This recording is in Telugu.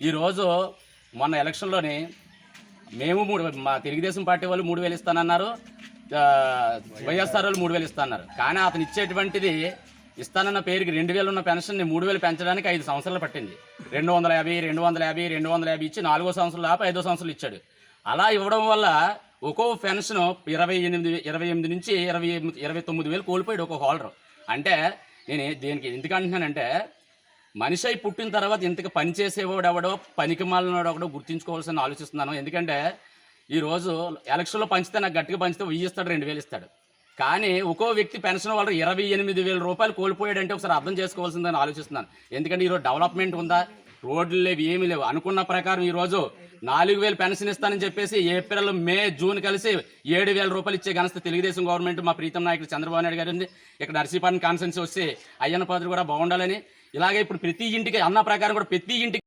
ఈరోజు మొన్న ఎలక్షన్లోని మేము మా తెలుగుదేశం పార్టీ వాళ్ళు 3,000 ఇస్తానన్నారు, వైఎస్ఆర్ వాళ్ళు 3,000 ఇస్తానన్నారు. కానీ అతను ఇచ్చేటువంటిది ఇస్తానన్న పేరుకి 2,000 ఉన్న పెన్షన్ని 3,000 పెంచడానికి 5 సంవత్సరాలు పట్టింది. 250 ఇచ్చి 4వ సంవత్సరం ఆపి 5వ సంవత్సరం ఇచ్చాడు. అలా ఇవ్వడం వల్ల ఒక్కో పెన్షన్ 28 నుంచి 29,000 కోల్పోయాడు ఒక్కొక్క హోల్డర్. అంటే నేను దీనికి ఎందుకంటున్నానంటే, మనిషి అయి పుట్టిన తర్వాత ఇంతకు పని చేసేవాడు ఎవడో, పనికి మాలినవాడు ఎవడో గుర్తించుకోవాల్సిన ఆలోచిస్తున్నాను. ఎందుకంటే ఈరోజు ఎలక్షన్లో పంచితే నాకు గట్టిగా పంచితే 1000 ఇస్తాడు, 2,000 ఇస్తాడు. కానీ ఒక్కో వ్యక్తి పెన్షన్ వాళ్ళు 28,000 రూపాయలు కోల్పోయాడంటే ఒకసారి అర్థం చేసుకోవాల్సిందని ఆలోచిస్తున్నాను. ఎందుకంటే ఈరోజు డెవలప్మెంట్ ఉందా, రోడ్లు లేవు, ఏమీ లేవు. అనుకున్న ప్రకారం ఈరోజు 4,000 పెన్షన్ ఇస్తానని చెప్పేసి ఏప్రిల్, మే, జూన్ కలిసి 7,000 రూపాయలు ఇచ్చే ఘనత తెలుగుదేశం గవర్నమెంట్, మా ప్రీతం నాయకులు చంద్రబాబు నాయుడు గారు ఉంది. ఇక్కడ నర్సీపట్నం కాన్స్టిట్యున్సీ వస్తే అయ్యన్న పాత్ర కూడా బాగుండాలని, ఇలాగే ఇప్పుడు ప్రతి ఇంటికి అన్న ప్రకారం కూడా ప్రతి ఇంటికి